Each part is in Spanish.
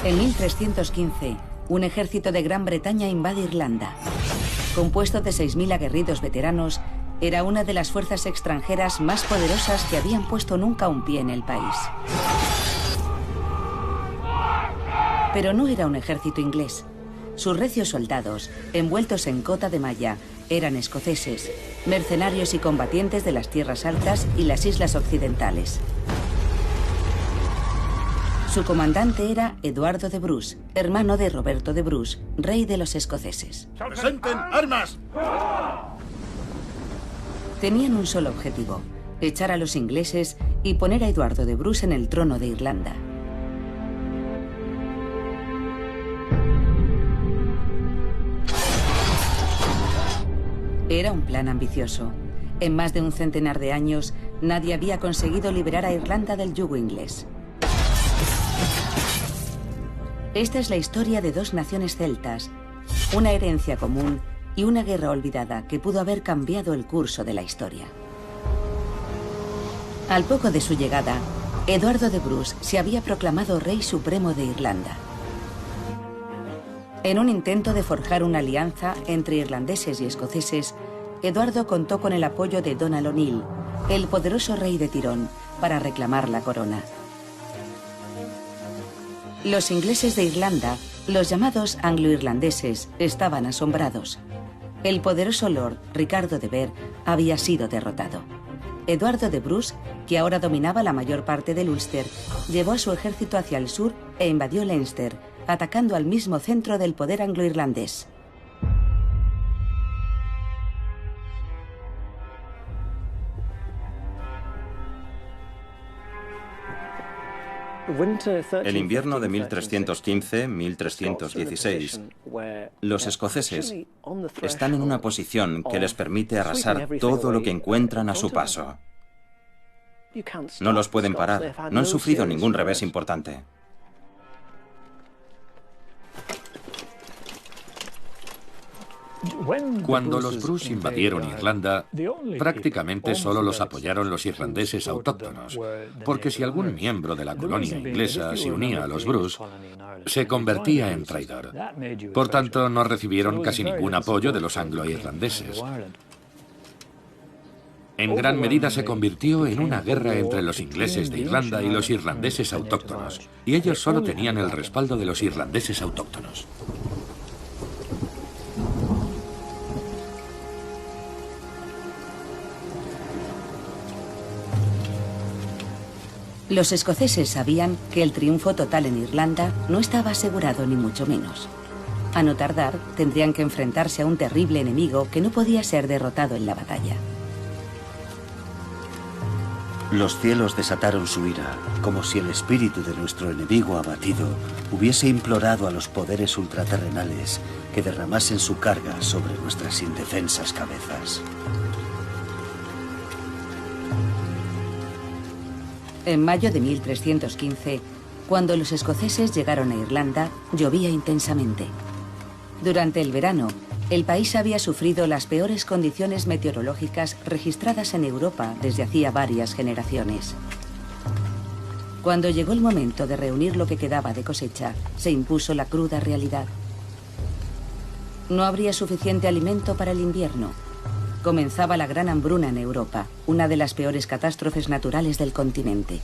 En 1315, un ejército de Gran Bretaña invade Irlanda. Compuesto de 6.000 aguerridos veteranos, era una de las fuerzas extranjeras más poderosas que habían puesto nunca un pie en el país. Pero no era un ejército inglés. Sus recios soldados, envueltos en cota de malla, eran escoceses, mercenarios y combatientes de las tierras altas y las islas occidentales. Su comandante era Eduardo de Bruce, hermano de Roberto de Bruce, rey de los escoceses. ¡Presenten armas! Tenían un solo objetivo: echar a los ingleses y poner a Eduardo de Bruce en el trono de Irlanda. Era un plan ambicioso. En más de un centenar de años, nadie había conseguido liberar a Irlanda del yugo inglés. Esta es la historia de dos naciones celtas, una herencia común y una guerra olvidada que pudo haber cambiado el curso de la historia. Al poco de su llegada, Eduardo de Bruce se había proclamado rey supremo de Irlanda. En un intento de forjar una alianza entre irlandeses y escoceses, Eduardo contó con el apoyo de Donald O'Neill, el poderoso rey de Tirón, para reclamar la corona. Los ingleses de Irlanda, los llamados anglo-irlandeses, estaban asombrados. El poderoso lord Ricardo de Vere había sido derrotado. Eduardo de Bruce, que ahora dominaba la mayor parte del Ulster, llevó a su ejército hacia el sur e invadió Leinster, atacando al mismo centro del poder anglo-irlandés. El invierno de 1315-1316, los escoceses están en una posición que les permite arrasar todo lo que encuentran a su paso. No los pueden parar, no han sufrido ningún revés importante. Cuando los Bruce invadieron Irlanda, prácticamente solo los apoyaron los irlandeses autóctonos, porque si algún miembro de la colonia inglesa se unía a los Bruce, se convertía en traidor. Por tanto, no recibieron casi ningún apoyo de los anglo-irlandeses. En gran medida se convirtió en una guerra entre los ingleses de Irlanda y los irlandeses autóctonos, y ellos solo tenían el respaldo de los irlandeses autóctonos. Los escoceses sabían que el triunfo total en Irlanda no estaba asegurado ni mucho menos. A no tardar, tendrían que enfrentarse a un terrible enemigo que no podía ser derrotado en la batalla. Los cielos desataron su ira, como si el espíritu de nuestro enemigo abatido hubiese implorado a los poderes ultraterrenales que derramasen su carga sobre nuestras indefensas cabezas. En mayo de 1315, cuando los escoceses llegaron a Irlanda, llovía intensamente. Durante el verano, el país había sufrido las peores condiciones meteorológicas registradas en Europa desde hacía varias generaciones. Cuando llegó el momento de reunir lo que quedaba de cosecha, se impuso la cruda realidad. No habría suficiente alimento para el invierno. Comenzaba la gran hambruna en Europa, una de las peores catástrofes naturales del continente.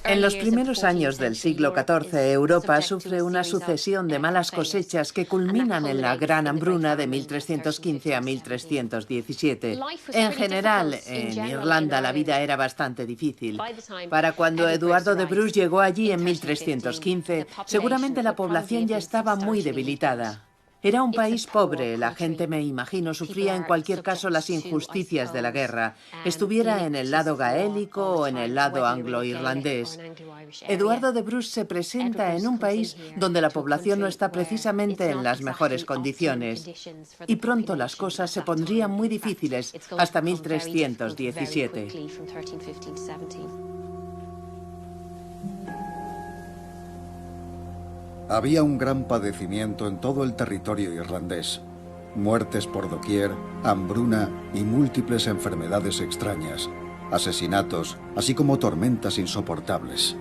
En los primeros años del siglo XIV, Europa sufre una sucesión de malas cosechas que culminan en la Gran Hambruna de 1315 a 1317. En general, en Irlanda la vida era bastante difícil. Para cuando Eduardo de Bruce llegó allí en 1315, seguramente la población ya estaba muy debilitada. Era un país pobre, la gente, me imagino, sufría en cualquier caso las injusticias de la guerra, estuviera en el lado gaélico o en el lado anglo-irlandés. Eduardo de Bruce se presenta en un país donde la población no está precisamente en las mejores condiciones, y pronto las cosas se pondrían muy difíciles hasta 1317. Había un gran padecimiento en todo el territorio irlandés. Muertes por doquier, hambruna y múltiples enfermedades extrañas, asesinatos, así como tormentas insoportables.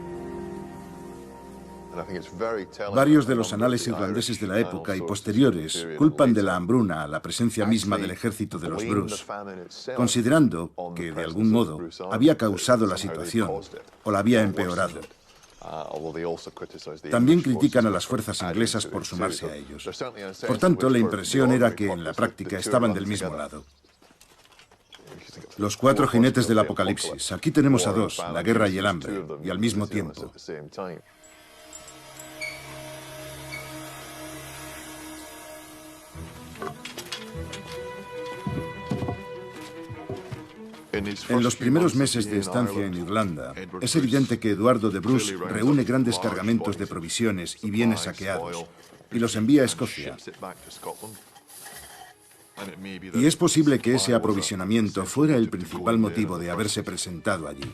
Varios de los anales irlandeses de la época y posteriores culpan de la hambruna a la presencia misma del ejército de los Bruce, considerando que, de algún modo, había causado la situación o la había empeorado. También critican a las fuerzas inglesas por sumarse a ellos. Por tanto, la impresión era que, en la práctica, estaban del mismo lado. Los 4 jinetes del apocalipsis. Aquí tenemos a 2, la guerra y el hambre, y al mismo tiempo. En los primeros meses de estancia en Irlanda, es evidente que Eduardo de Bruce reúne grandes cargamentos de provisiones y bienes saqueados y los envía a Escocia. Y es posible que ese aprovisionamiento fuera el principal motivo de haberse presentado allí.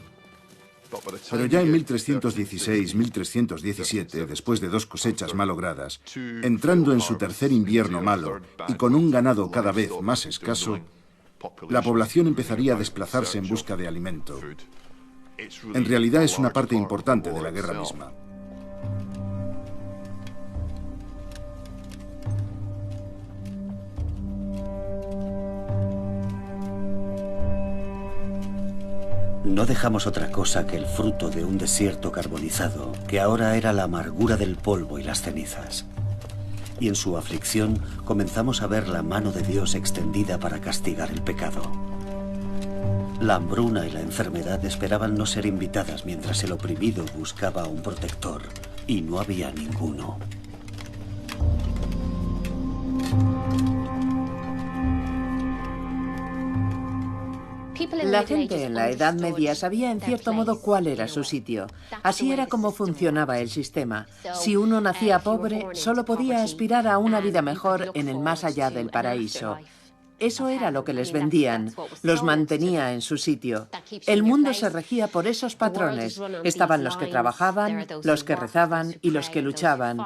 Pero ya en 1316-1317, después de 2 cosechas malogradas, entrando en su tercer invierno malo y con un ganado cada vez más escaso, la población empezaría a desplazarse en busca de alimento. En realidad es una parte importante de la guerra misma. No dejamos otra cosa que el fruto de un desierto carbonizado, que ahora era la amargura del polvo y las cenizas. Y en su aflicción comenzamos a ver la mano de Dios extendida para castigar el pecado. La hambruna y la enfermedad esperaban no ser invitadas mientras el oprimido buscaba un protector, y no había ninguno. La gente en la Edad Media sabía en cierto modo cuál era su sitio. Así era como funcionaba el sistema. Si uno nacía pobre, solo podía aspirar a una vida mejor en el más allá del paraíso. Eso era lo que les vendían, los mantenía en su sitio. El mundo se regía por esos patrones. Estaban los que trabajaban, los que rezaban y los que luchaban.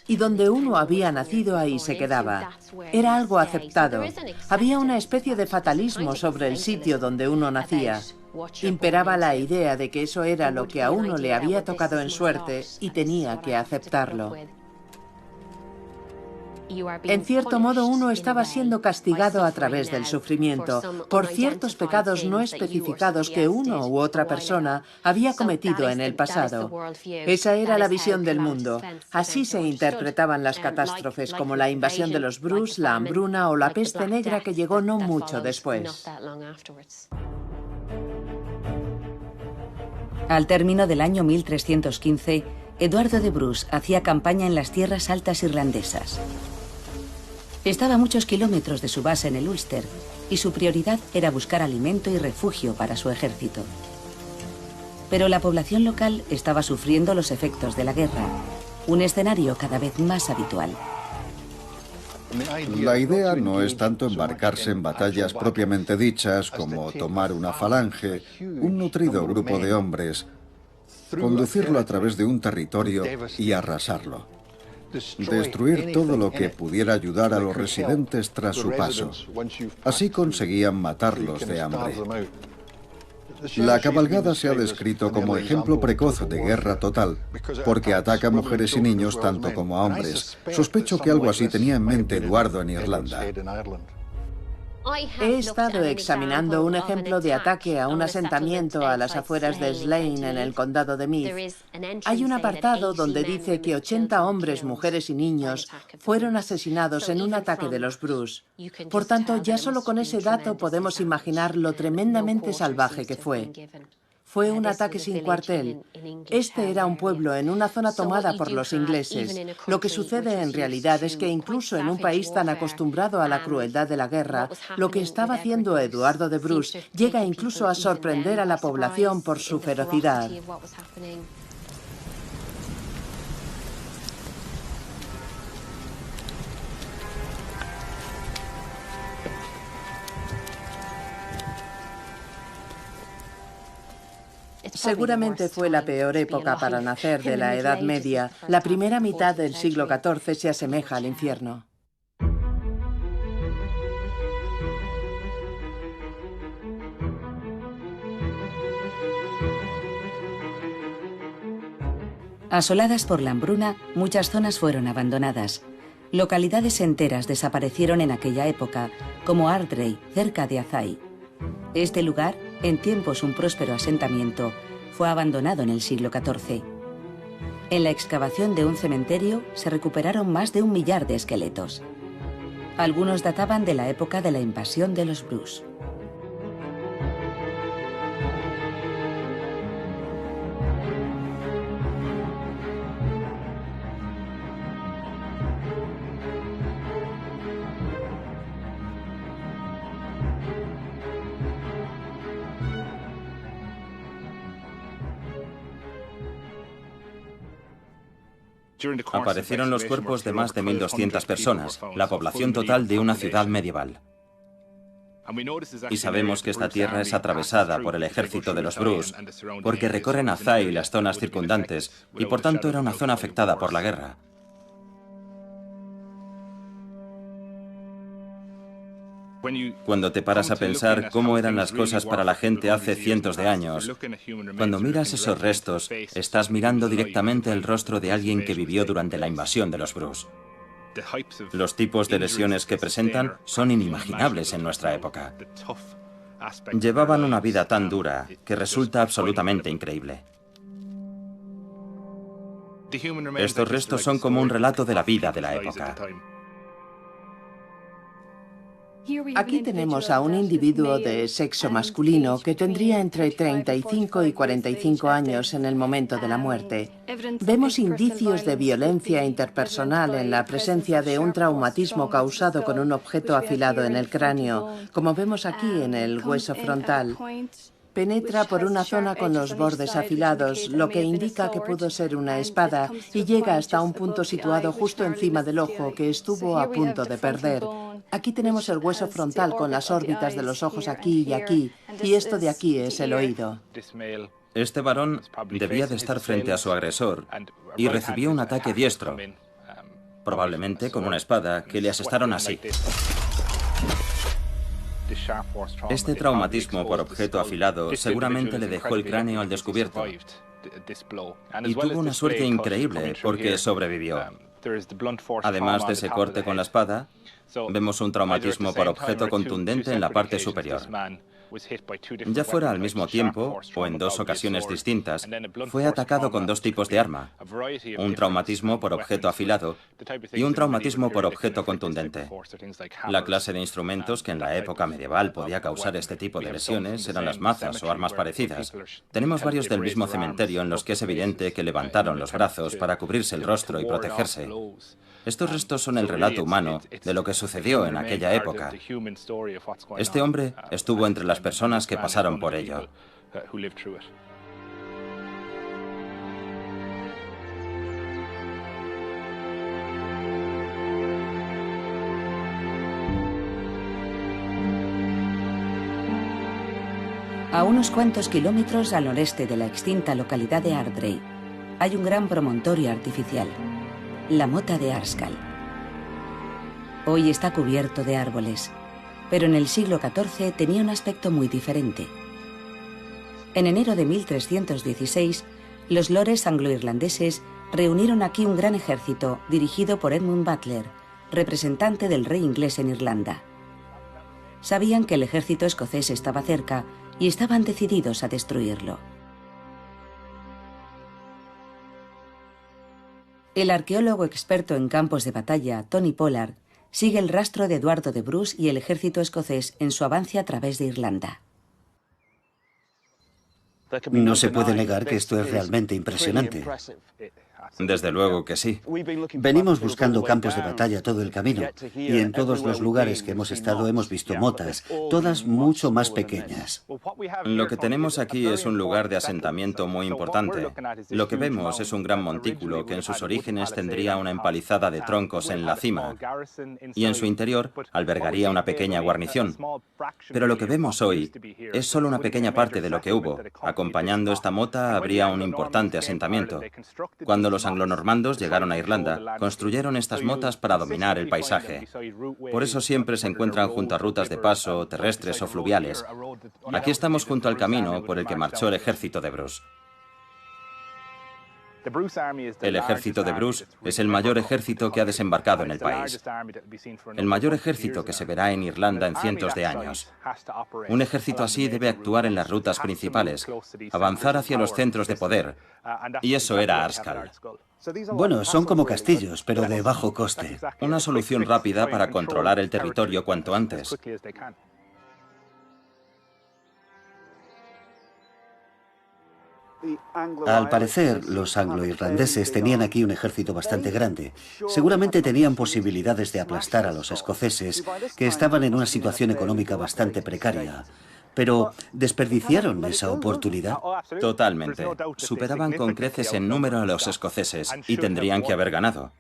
Y donde uno había nacido, ahí se quedaba. Era algo aceptado. Había una especie de fatalismo sobre el sitio donde uno nacía. Imperaba la idea de que eso era lo que a uno le había tocado en suerte y tenía que aceptarlo. En cierto modo, uno estaba siendo castigado a través del sufrimiento por ciertos pecados no especificados que uno u otra persona había cometido en el pasado. Esa era la visión del mundo. Así se interpretaban las catástrofes como la invasión de los Bruce, la hambruna o la peste negra que llegó no mucho después. Al término del año 1315, Eduardo de Bruce hacía campaña en las tierras altas irlandesas. Estaba a muchos kilómetros de su base en el Ulster y su prioridad era buscar alimento y refugio para su ejército. Pero la población local estaba sufriendo los efectos de la guerra, un escenario cada vez más habitual. La idea no es tanto embarcarse en batallas propiamente dichas como tomar una falange, un nutrido grupo de hombres, conducirlo a través de un territorio y arrasarlo. Destruir todo lo que pudiera ayudar a los residentes tras su paso. Así conseguían matarlos de hambre. La cabalgada se ha descrito como ejemplo precoz de guerra total, porque ataca a mujeres y niños tanto como a hombres. Sospecho que algo así tenía en mente Eduardo en Irlanda. He estado examinando un ejemplo de ataque a un asentamiento a las afueras de Slane, en el condado de Meath. Hay un apartado donde dice que 80 hombres, mujeres y niños fueron asesinados en un ataque de los Bruce. Por tanto, ya solo con ese dato podemos imaginar lo tremendamente salvaje que fue. Fue un ataque sin cuartel. Este era un pueblo en una zona tomada por los ingleses. Lo que sucede en realidad es que incluso en un país tan acostumbrado a la crueldad de la guerra, lo que estaba haciendo Eduardo de Bruce llega incluso a sorprender a la población por su ferocidad. Seguramente fue la peor época para nacer de la Edad Media. La primera mitad del siglo XIV se asemeja al infierno. Asoladas por la hambruna, muchas zonas fueron abandonadas. Localidades enteras desaparecieron en aquella época, como Ardray, cerca de Azai. Este lugar, en tiempos un próspero asentamiento, fue abandonado en el siglo XIV. En la excavación de un cementerio se recuperaron más de 1 millar de esqueletos. Algunos databan de la época de la invasión de los Bruce. Aparecieron los cuerpos de más de 1.200 personas, la población total de una ciudad medieval. Y sabemos que esta tierra es atravesada por el ejército de los Bruce, porque recorren Azai y las zonas circundantes, y por tanto era una zona afectada por la guerra. Cuando te paras a pensar cómo eran las cosas para la gente hace cientos de años, cuando miras esos restos, estás mirando directamente el rostro de alguien que vivió durante la invasión de los Bruce. Los tipos de lesiones que presentan son inimaginables en nuestra época. Llevaban una vida tan dura que resulta absolutamente increíble. Estos restos son como un relato de la vida de la época. Aquí tenemos a un individuo de sexo masculino que tendría entre 35 y 45 años en el momento de la muerte. Vemos indicios de violencia interpersonal en la presencia de un traumatismo causado con un objeto afilado en el cráneo, como vemos aquí en el hueso frontal. Penetra por una zona con los bordes afilados, lo que indica que pudo ser una espada, y llega hasta un punto situado justo encima del ojo que estuvo a punto de perder. Aquí tenemos el hueso frontal con las órbitas de los ojos aquí y aquí, y esto de aquí es el oído. Este varón debía de estar frente a su agresor y recibió un ataque diestro, probablemente con una espada, que le asestaron así. Este traumatismo por objeto afilado seguramente le dejó el cráneo al descubierto. Y tuvo una suerte increíble porque sobrevivió. Además de ese corte con la espada, vemos un traumatismo por objeto contundente en la parte superior. Ya fuera al mismo tiempo, o en 2 ocasiones distintas, fue atacado con 2 tipos de arma, un traumatismo por objeto afilado y un traumatismo por objeto contundente. La clase de instrumentos que en la época medieval podía causar este tipo de lesiones eran las mazas o armas parecidas. Tenemos varios del mismo cementerio en los que es evidente que levantaron los brazos para cubrirse el rostro y protegerse. Estos restos son el relato humano de lo que sucedió en aquella época. Este hombre estuvo entre las personas que pasaron por ello. A unos cuantos kilómetros al noreste de la extinta localidad de Ardray, hay un gran promontorio artificial, la Mota de Arskal. Hoy está cubierto de árboles, pero en el siglo XIV tenía un aspecto muy diferente. En enero de 1316, los lores anglo-irlandeses reunieron aquí un gran ejército dirigido por Edmund Butler, representante del rey inglés en Irlanda. Sabían que el ejército escocés estaba cerca y estaban decididos a destruirlo. El arqueólogo experto en campos de batalla, Tony Pollard, sigue el rastro de Eduardo de Bruce y el ejército escocés en su avance a través de Irlanda. No se puede negar que esto es realmente impresionante. Desde luego que sí. Venimos buscando campos de batalla todo el camino, y en todos los lugares que hemos estado hemos visto motas, todas mucho más pequeñas. Lo que tenemos aquí es un lugar de asentamiento muy importante. Lo que vemos es un gran montículo que en sus orígenes tendría una empalizada de troncos en la cima, y en su interior albergaría una pequeña guarnición. Pero lo que vemos hoy es solo una pequeña parte de lo que hubo. Acompañando esta mota habría un importante asentamiento. Cuando los anglonormandos llegaron a Irlanda, construyeron estas motas para dominar el paisaje. Por eso siempre se encuentran junto a rutas de paso, terrestres o fluviales. Aquí estamos junto al camino por el que marchó el ejército de Bruce. El ejército de Bruce es el mayor ejército que ha desembarcado en el país. El mayor ejército que se verá en Irlanda en cientos de años. Un ejército así debe actuar en las rutas principales, avanzar hacia los centros de poder. Y eso era Arscall. Bueno, son como castillos, pero de bajo coste. Una solución rápida para controlar el territorio cuanto antes. Al parecer, los anglo-irlandeses tenían aquí un ejército bastante grande. Seguramente tenían posibilidades de aplastar a los escoceses, que estaban en una situación económica bastante precaria. Pero, ¿desperdiciaron esa oportunidad? Totalmente. Superaban con creces en número a los escoceses y tendrían que haber ganado.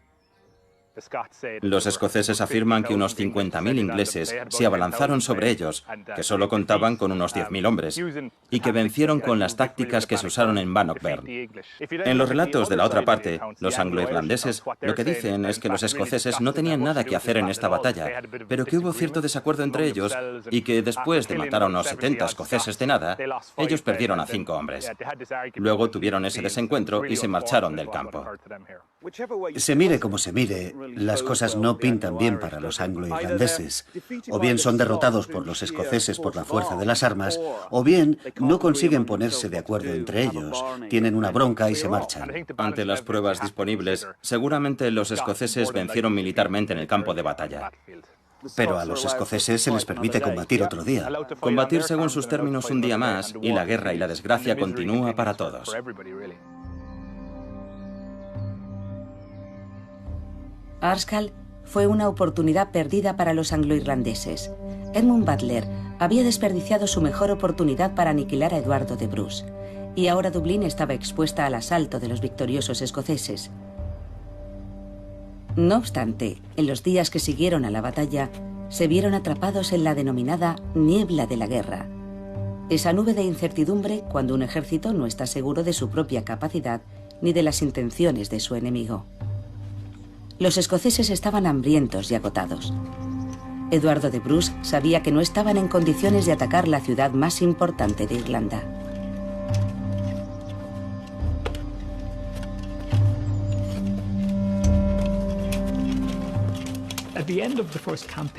Los escoceses afirman que unos 50.000 ingleses se abalanzaron sobre ellos, que solo contaban con unos 10.000 hombres, y que vencieron con las tácticas que se usaron en Bannockburn. En los relatos de la otra parte, los anglo-irlandeses lo que dicen es que los escoceses no tenían nada que hacer en esta batalla, pero que hubo cierto desacuerdo entre ellos y que después de matar a unos 70 escoceses de nada, ellos perdieron a 5 hombres. Luego tuvieron ese desencuentro y se marcharon del campo. Se mire como se mire, las cosas no pintan bien para los anglo-irlandeses. O bien son derrotados por los escoceses por la fuerza de las armas, o bien no consiguen ponerse de acuerdo entre ellos, tienen una bronca y se marchan. Ante las pruebas disponibles, seguramente los escoceses vencieron militarmente en el campo de batalla. Pero a los escoceses se les permite combatir otro día. Combatir según sus términos un día más, y la guerra y la desgracia continúa para todos. Arscall fue una oportunidad perdida para los anglo-irlandeses. Edmund Butler había desperdiciado su mejor oportunidad para aniquilar a Eduardo de Bruce, y ahora Dublín estaba expuesta al asalto de los victoriosos escoceses. No obstante, en los días que siguieron a la batalla, se vieron atrapados en la denominada niebla de la guerra. Esa nube de incertidumbre cuando un ejército no está seguro de su propia capacidad ni de las intenciones de su enemigo. Los escoceses estaban hambrientos y agotados. Eduardo de Bruce sabía que no estaban en condiciones de atacar la ciudad más importante de Irlanda.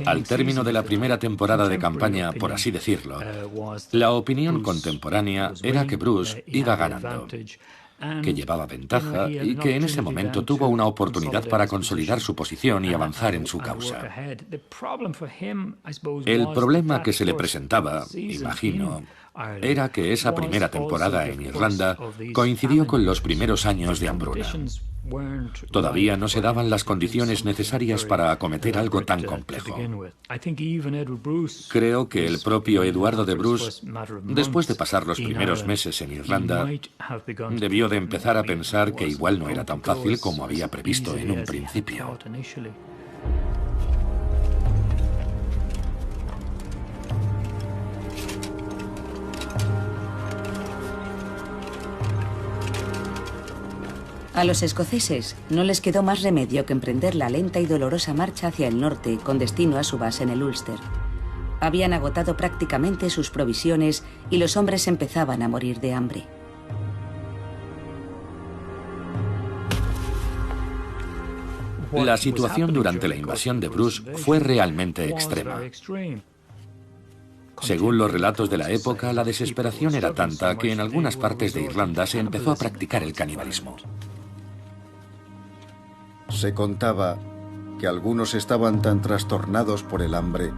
Al término de la primera temporada de campaña, por así decirlo, la opinión contemporánea era que Bruce iba ganando, que llevaba ventaja y que en ese momento tuvo una oportunidad para consolidar su posición y avanzar en su causa. El problema que se le presentaba, imagino, era que esa primera temporada en Irlanda coincidió con los primeros años de hambruna. Todavía no se daban las condiciones necesarias para acometer algo tan complejo. Creo que el propio Eduardo de Bruce, después de pasar los primeros meses en Irlanda, debió de empezar a pensar que igual no era tan fácil como había previsto en un principio. A los escoceses no les quedó más remedio que emprender la lenta y dolorosa marcha hacia el norte con destino a su base en el Ulster. Habían agotado prácticamente sus provisiones y los hombres empezaban a morir de hambre. La situación durante la invasión de Bruce fue realmente extrema. Según los relatos de la época, la desesperación era tanta que en algunas partes de Irlanda se empezó a practicar el canibalismo. Se contaba que algunos estaban tan trastornados por el hambre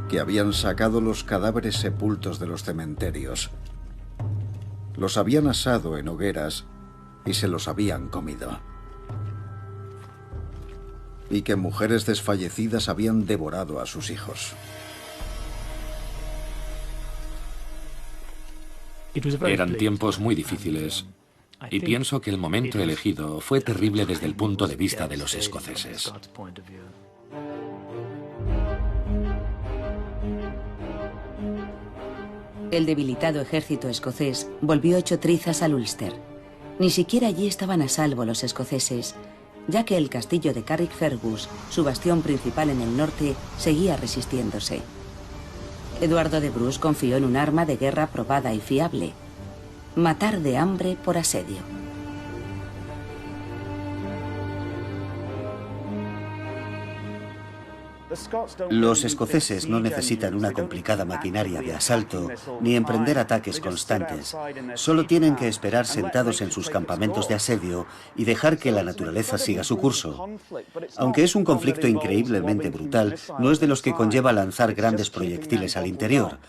que habían sacado los cadáveres sepultos de los cementerios. Los habían asado en hogueras y se los habían comido. Y que mujeres desfallecidas habían devorado a sus hijos. Eran tiempos muy difíciles y pienso que el momento elegido fue terrible desde el punto de vista de los escoceses. El debilitado ejército escocés volvió hecho trizas al Ulster. Ni siquiera allí estaban a salvo los escoceses, ya que el castillo de Carrickfergus, su bastión principal en el norte, seguía resistiéndose. Eduardo de Bruce confió en un arma de guerra probada y fiable: matar de hambre por asedio. Los escoceses no necesitan una complicada maquinaria de asalto ni emprender ataques constantes. Solo tienen que esperar sentados en sus campamentos de asedio y dejar que la naturaleza siga su curso. Aunque es un conflicto increíblemente brutal, no es de los que conlleva lanzar grandes proyectiles al interior.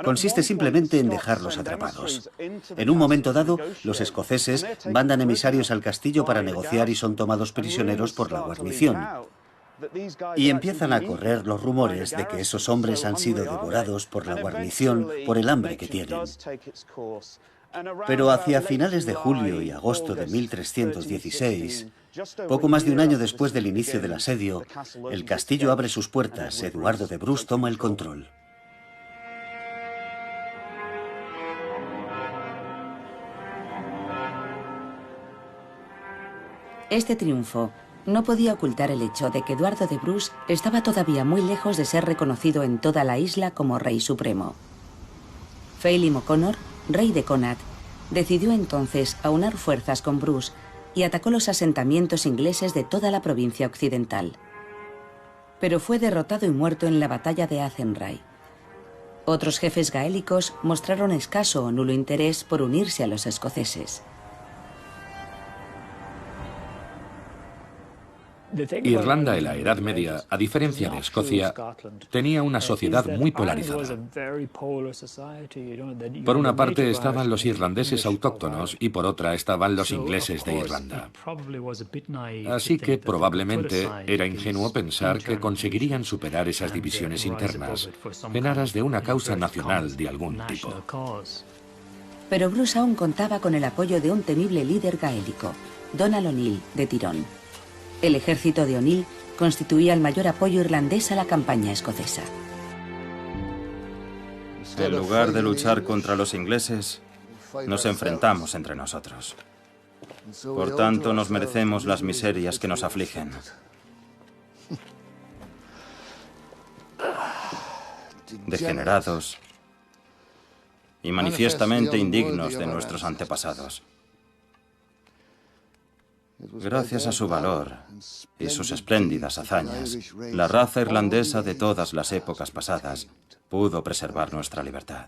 Consiste simplemente en dejarlos atrapados. En un momento dado, los escoceses mandan emisarios al castillo para negociar y son tomados prisioneros por la guarnición. Y empiezan a correr los rumores de que esos hombres han sido devorados por la guarnición por el hambre que tienen. Pero hacia finales de julio y agosto de 1316, poco más de un año después del inicio del asedio, el castillo abre sus puertas, Eduardo de Bruce toma el control. Este triunfo no podía ocultar el hecho de que Eduardo de Bruce estaba todavía muy lejos de ser reconocido en toda la isla como rey supremo. Felim O'Connor, rey de Connacht, decidió entonces aunar fuerzas con Bruce y atacó los asentamientos ingleses de toda la provincia occidental. Pero fue derrotado y muerto en la batalla de Athenry. Otros jefes gaélicos mostraron escaso o nulo interés por unirse a los escoceses. Irlanda en la Edad Media, a diferencia de Escocia, tenía una sociedad muy polarizada. Por una parte estaban los irlandeses autóctonos y por otra estaban los ingleses de Irlanda. Así que probablemente era ingenuo pensar que conseguirían superar esas divisiones internas en aras de una causa nacional de algún tipo. Pero Bruce aún contaba con el apoyo de un temible líder gaélico, Donald O'Neill de Tyrone. El ejército de O'Neill constituía el mayor apoyo irlandés a la campaña escocesa. En lugar de luchar contra los ingleses, nos enfrentamos entre nosotros. Por tanto, nos merecemos las miserias que nos afligen. Degenerados y manifiestamente indignos de nuestros antepasados. Gracias a su valor y sus espléndidas hazañas, la raza irlandesa de todas las épocas pasadas pudo preservar nuestra libertad.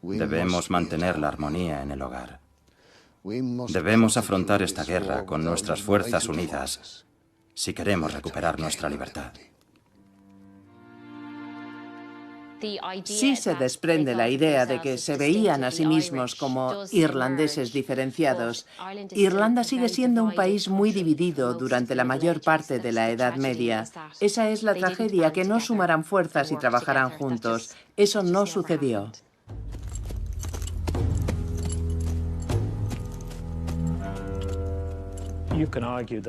Debemos mantener la armonía en el hogar. Debemos afrontar esta guerra con nuestras fuerzas unidas si queremos recuperar nuestra libertad. Sí se desprende la idea de que se veían a sí mismos como irlandeses diferenciados. Irlanda sigue siendo un país muy dividido durante la mayor parte de la Edad Media. Esa es la tragedia, que no sumarán fuerzas y trabajarán juntos. Eso no sucedió.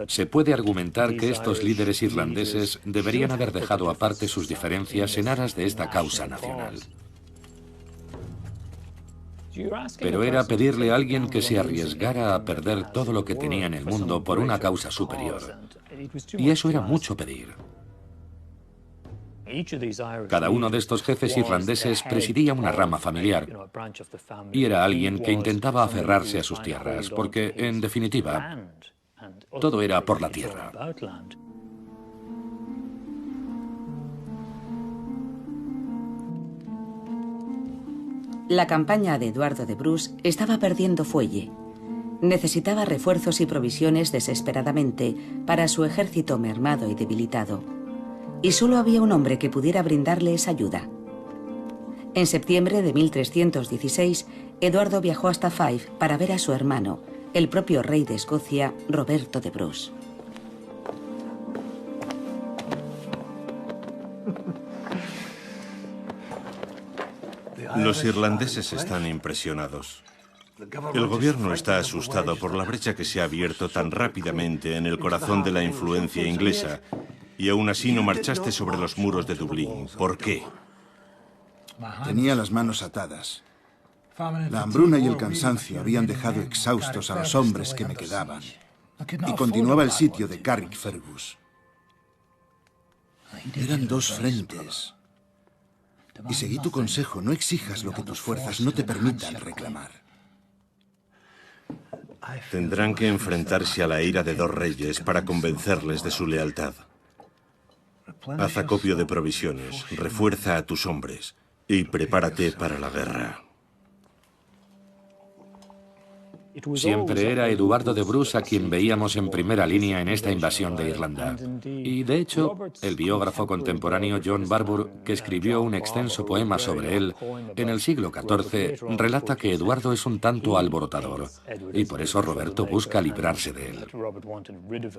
Se puede argumentar que estos líderes irlandeses deberían haber dejado aparte sus diferencias en aras de esta causa nacional. Pero era pedirle a alguien que se arriesgara a perder todo lo que tenía en el mundo por una causa superior. Y eso era mucho pedir. Cada uno de estos jefes irlandeses presidía una rama familiar y era alguien que intentaba aferrarse a sus tierras, porque, en definitiva, todo era por la tierra. La campaña de Eduardo de Bruce estaba perdiendo fuelle. Necesitaba refuerzos y provisiones desesperadamente para su ejército mermado y debilitado. Y solo había un hombre que pudiera brindarle esa ayuda. En septiembre de 1316, Eduardo viajó hasta Fife para ver a su hermano, el propio rey de Escocia, Roberto de Bruce. Los irlandeses están impresionados. El gobierno está asustado por la brecha que se ha abierto tan rápidamente en el corazón de la influencia inglesa, y aún así no marchaste sobre los muros de Dublín. ¿Por qué? Tenía las manos atadas. La hambruna y el cansancio habían dejado exhaustos a los hombres que me quedaban. Y continuaba el sitio de Carrickfergus. Eran dos frentes. Y seguí tu consejo, no exijas lo que tus fuerzas no te permitan reclamar. Tendrán que enfrentarse a la ira de dos reyes para convencerles de su lealtad. Haz acopio de provisiones, refuerza a tus hombres y prepárate para la guerra. Siempre era Eduardo de Bruce a quien veíamos en primera línea en esta invasión de Irlanda. Y de hecho, el biógrafo contemporáneo John Barbour, que escribió un extenso poema sobre él en el siglo XIV, relata que Eduardo es un tanto alborotador, y por eso Roberto busca librarse de él.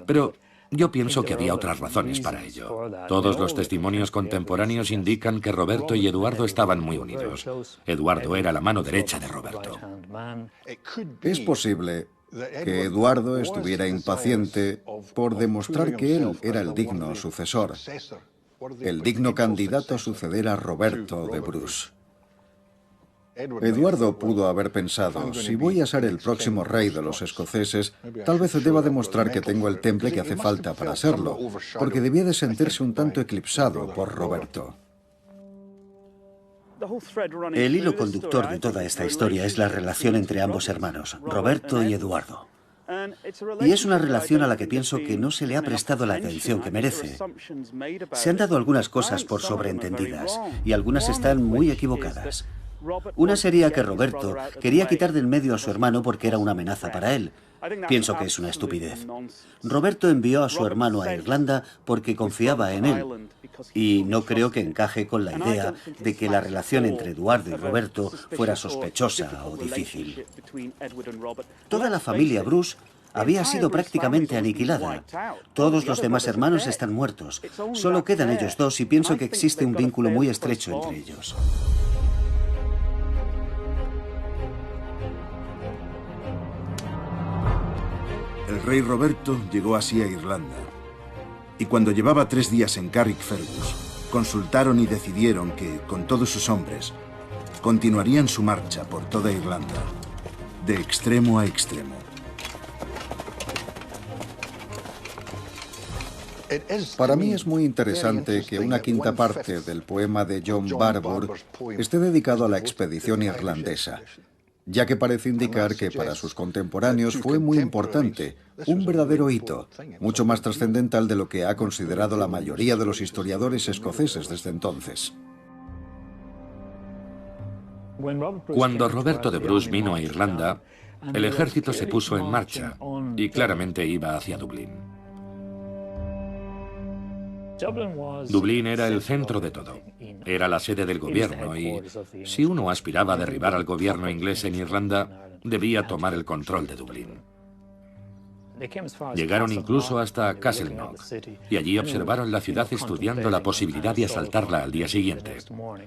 Pero yo pienso que había otras razones para ello. Todos los testimonios contemporáneos indican que Roberto y Eduardo estaban muy unidos. Eduardo era la mano derecha de Roberto. Es posible que Eduardo estuviera impaciente por demostrar que él era el digno sucesor, el digno candidato a suceder a Roberto de Bruce. Eduardo pudo haber pensado, si voy a ser el próximo rey de los escoceses, tal vez deba demostrar que tengo el temple que hace falta para serlo, porque debía de sentirse un tanto eclipsado por Roberto. El hilo conductor de toda esta historia es la relación entre ambos hermanos, Roberto y Eduardo. Y es una relación a la que pienso que no se le ha prestado la atención que merece. Se han dado algunas cosas por sobreentendidas y algunas están muy equivocadas. Una sería que Roberto quería quitar del medio a su hermano porque era una amenaza para él. Pienso que es una estupidez. Roberto envió a su hermano a Irlanda porque confiaba en él. Y no creo que encaje con la idea de que la relación entre Eduardo y Roberto fuera sospechosa o difícil. Toda la familia Bruce había sido prácticamente aniquilada. Todos los demás hermanos están muertos. Solo quedan ellos dos y pienso que existe un vínculo muy estrecho entre ellos. El rey Roberto llegó así a Irlanda. Y cuando llevaba 3 días en Carrickfergus, consultaron y decidieron que, con todos sus hombres, continuarían su marcha por toda Irlanda, de extremo a extremo. Para mí es muy interesante que una quinta parte del poema de John Barbour esté dedicado a la expedición irlandesa, ya que parece indicar que para sus contemporáneos fue muy importante, un verdadero hito, mucho más trascendental de lo que ha considerado la mayoría de los historiadores escoceses desde entonces. Cuando Roberto de Bruce vino a Irlanda, el ejército se puso en marcha y claramente iba hacia Dublín. Dublín era el centro de todo. Era la sede del gobierno y, si uno aspiraba a derribar al gobierno inglés en Irlanda, debía tomar el control de Dublín. Llegaron incluso hasta Castleknock y allí observaron la ciudad estudiando la posibilidad de asaltarla al día siguiente.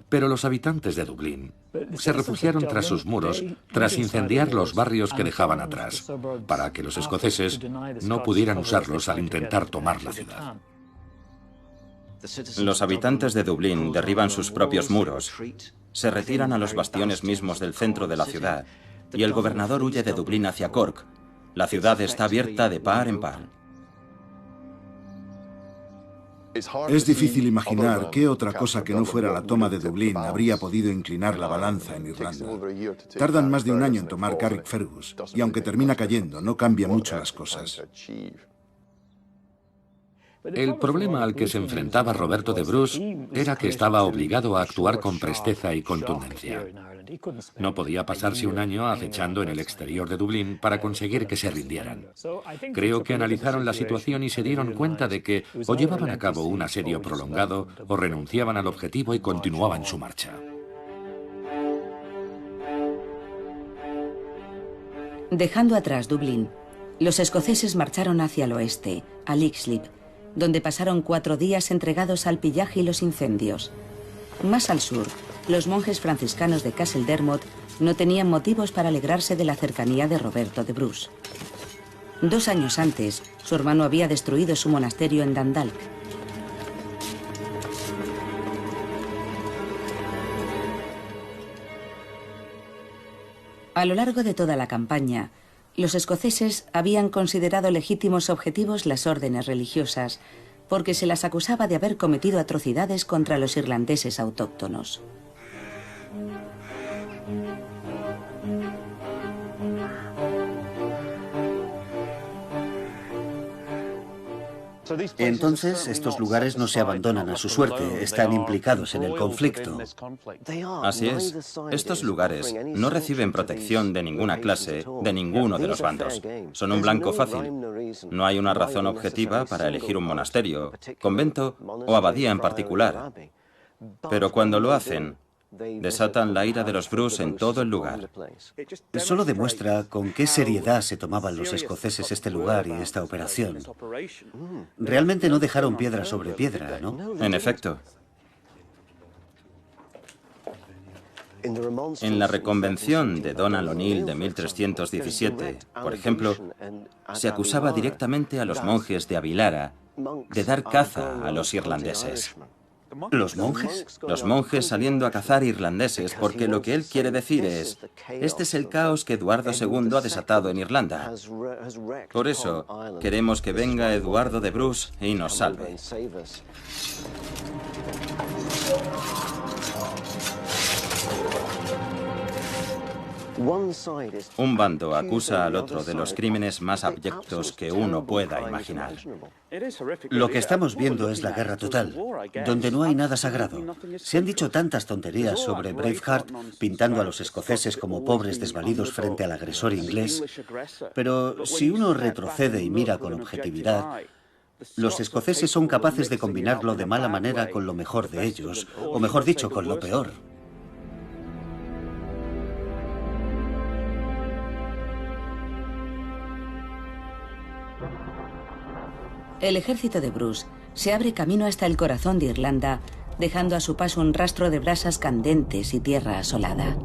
Pero los habitantes de Dublín se refugiaron tras sus muros tras incendiar los barrios que dejaban atrás, para que los escoceses no pudieran usarlos al intentar tomar la ciudad. Los habitantes de Dublín derriban sus propios muros, se retiran a los bastiones mismos del centro de la ciudad y el gobernador huye de Dublín hacia Cork. La ciudad está abierta de par en par. Es difícil imaginar qué otra cosa que no fuera la toma de Dublín habría podido inclinar la balanza en Irlanda. Tardan más de un año en tomar Carrickfergus y aunque termina cayendo, no cambia mucho las cosas. El problema al que se enfrentaba Roberto de Bruce era que estaba obligado a actuar con presteza y contundencia. No podía pasarse un año acechando en el exterior de Dublín para conseguir que se rindieran. Creo que analizaron la situación y se dieron cuenta de que o llevaban a cabo un asedio prolongado o renunciaban al objetivo y continuaban su marcha. Dejando atrás Dublín, los escoceses marcharon hacia el oeste, a Leixlip, donde pasaron 4 días entregados al pillaje y los incendios. Más al sur, los monjes franciscanos de Castledermot no tenían motivos para alegrarse de la cercanía de Roberto de Bruce. 2 años antes, su hermano había destruido su monasterio en Dundalk. A lo largo de toda la campaña, los escoceses habían considerado legítimos objetivos las órdenes religiosas, porque se las acusaba de haber cometido atrocidades contra los irlandeses autóctonos. Entonces, estos lugares no se abandonan a su suerte, están implicados en el conflicto. Así es. Estos lugares no reciben protección de ninguna clase, de ninguno de los bandos. Son un blanco fácil. No hay una razón objetiva para elegir un monasterio, convento o abadía en particular. Pero cuando lo hacen, desatan la ira de los Bruce en todo el lugar. Solo demuestra con qué seriedad se tomaban los escoceses este lugar y esta operación. Realmente no dejaron piedra sobre piedra, ¿no? En efecto. En la reconvención de Donald O'Neill de 1317, por ejemplo, se acusaba directamente a los monjes de Avilara de dar caza a los irlandeses. ¿Los monjes? Los monjes saliendo a cazar irlandeses, porque lo que él quiere decir es, este es el caos que Eduardo II ha desatado en Irlanda. Por eso, queremos que venga Eduardo de Bruce y nos salve. Un bando acusa al otro de los crímenes más abyectos que uno pueda imaginar. Lo que estamos viendo es la guerra total, donde no hay nada sagrado. Se han dicho tantas tonterías sobre Braveheart, pintando a los escoceses como pobres desvalidos frente al agresor inglés, pero si uno retrocede y mira con objetividad, los escoceses son capaces de combinarlo de mala manera con lo mejor de ellos, o mejor dicho, con lo peor. El ejército de Bruce se abre camino hasta el corazón de Irlanda, dejando a su paso un rastro de brasas candentes y tierra asolada.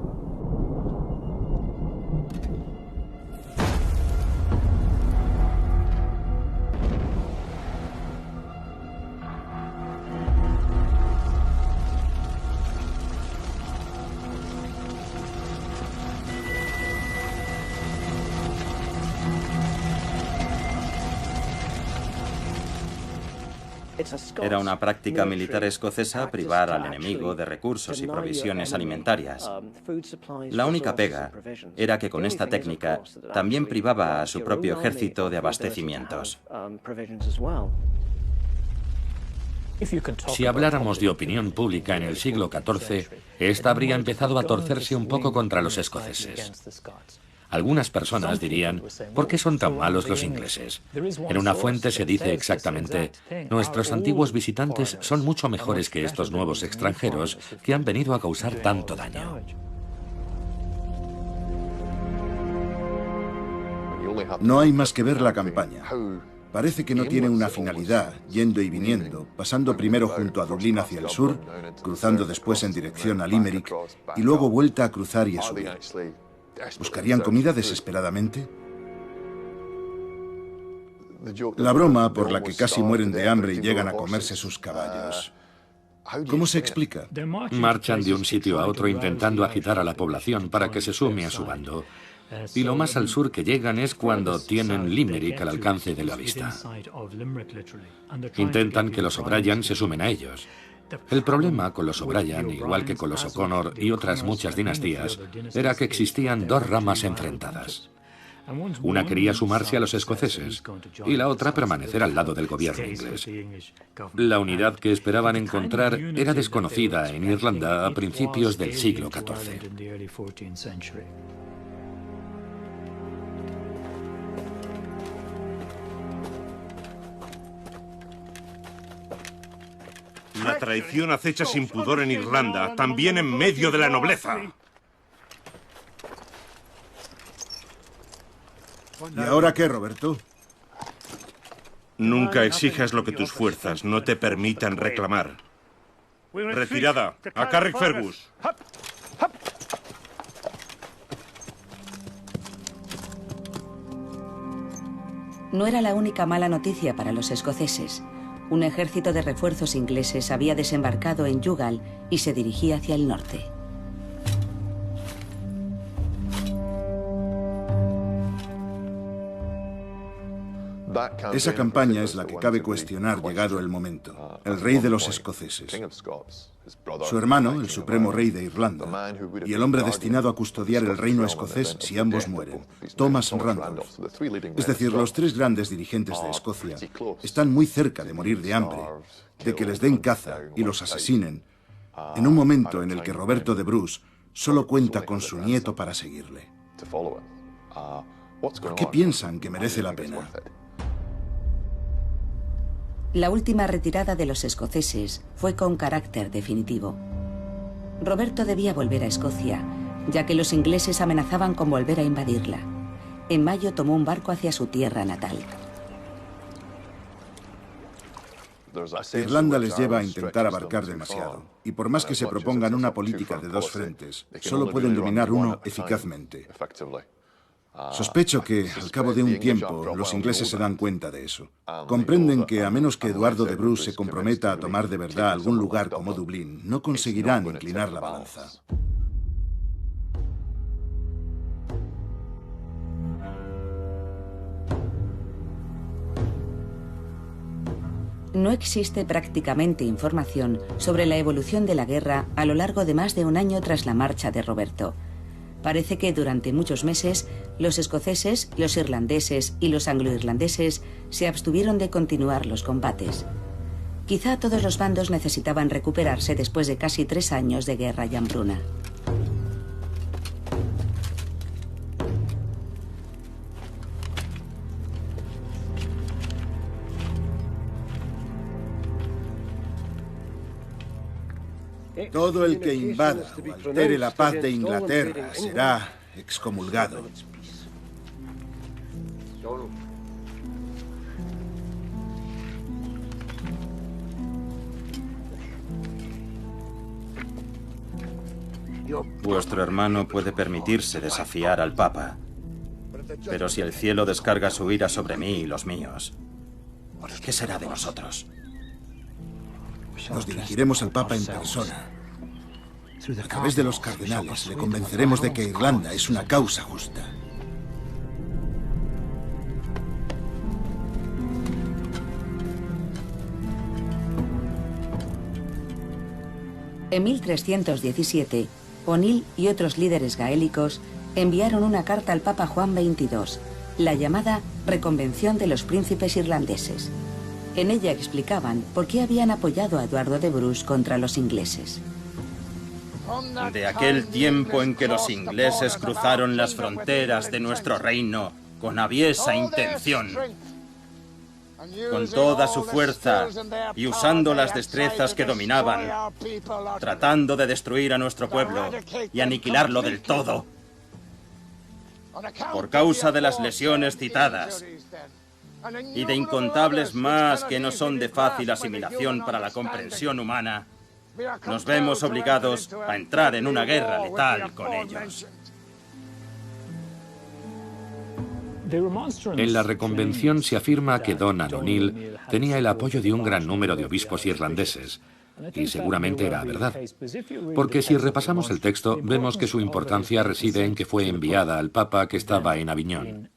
Era una práctica militar escocesa privar al enemigo de recursos y provisiones alimentarias. La única pega era que con esta técnica también privaba a su propio ejército de abastecimientos. Si habláramos de opinión pública en el siglo XIV, esta habría empezado a torcerse un poco contra los escoceses. Algunas personas dirían, ¿por qué son tan malos los ingleses? En una fuente se dice exactamente, nuestros antiguos visitantes son mucho mejores que estos nuevos extranjeros que han venido a causar tanto daño. No hay más que ver la campaña. Parece que no tiene una finalidad, yendo y viniendo, pasando primero junto a Dublín hacia el sur, cruzando después en dirección a Limerick, y luego vuelta a cruzar y a subir. ¿Buscarían comida desesperadamente? La broma por la que casi mueren de hambre y llegan a comerse sus caballos. ¿Cómo se explica? Marchan de un sitio a otro intentando agitar a la población para que se sume a su bando. Y lo más al sur que llegan es cuando tienen Limerick al alcance de la vista. Intentan que los O'Brien se sumen a ellos. El problema con los O'Brien, igual que con los O'Connor y otras muchas dinastías, era que existían dos ramas enfrentadas. Una quería sumarse a los escoceses y la otra permanecer al lado del gobierno inglés. La unidad que esperaban encontrar era desconocida en Irlanda a principios del siglo XIV. La traición acecha sin pudor en Irlanda, también en medio de la nobleza. ¿Y ahora qué, Roberto? Nunca exijas lo que tus fuerzas no te permitan reclamar. Retirada, a Carrickfergus. No era la única mala noticia para los escoceses. Un ejército de refuerzos ingleses había desembarcado en Youghal y se dirigía hacia el norte. Esa campaña es la que cabe cuestionar llegado el momento. El rey de los escoceses, su hermano, el supremo rey de Irlanda, y el hombre destinado a custodiar el reino escocés si ambos mueren, Thomas Randolph. Es decir, los tres grandes dirigentes de Escocia están muy cerca de morir de hambre, de que les den caza y los asesinen, en un momento en el que Roberto de Bruce solo cuenta con su nieto para seguirle. ¿Por qué piensan que merece la pena? La última retirada de los escoceses fue con carácter definitivo. Roberto debía volver a Escocia, ya que los ingleses amenazaban con volver a invadirla. En mayo tomó un barco hacia su tierra natal. Irlanda les lleva a intentar abarcar demasiado, y por más que se propongan una política de dos frentes, solo pueden dominar uno eficazmente. Sospecho que, al cabo de un tiempo, los ingleses se dan cuenta de eso. Comprenden que, a menos que Eduardo de Bruce se comprometa a tomar de verdad algún lugar como Dublín, no conseguirán inclinar la balanza. No existe prácticamente información sobre la evolución de la guerra a lo largo de más de un año tras la marcha de Roberto. Parece que durante muchos meses los escoceses, los irlandeses y los angloirlandeses se abstuvieron de continuar los combates. Quizá todos los bandos necesitaban recuperarse después de casi 3 años de guerra y hambruna. Todo el que invada o altere la paz de Inglaterra será excomulgado. Vuestro hermano puede permitirse desafiar al Papa, pero si el cielo descarga su ira sobre mí y los míos, ¿qué será de nosotros? Nos dirigiremos al Papa en persona. A través de los cardenales le convenceremos de que Irlanda es una causa justa. En 1317, O'Neill y otros líderes gaélicos enviaron una carta al Papa Juan XXII, la llamada Reconvención de los Príncipes Irlandeses. En ella explicaban por qué habían apoyado a Eduardo de Bruce contra los ingleses. De aquel tiempo en que los ingleses cruzaron las fronteras de nuestro reino con aviesa intención, con toda su fuerza y usando las destrezas que dominaban, tratando de destruir a nuestro pueblo y aniquilarlo del todo, por causa de las lesiones citadas y de incontables más que no son de fácil asimilación para la comprensión humana, nos vemos obligados a entrar en una guerra letal con ellos. En la reconvención se afirma que Donald O'Neill tenía el apoyo de un gran número de obispos irlandeses, y seguramente era verdad, porque si repasamos el texto vemos que su importancia reside en que fue enviada al Papa que estaba en Aviñón.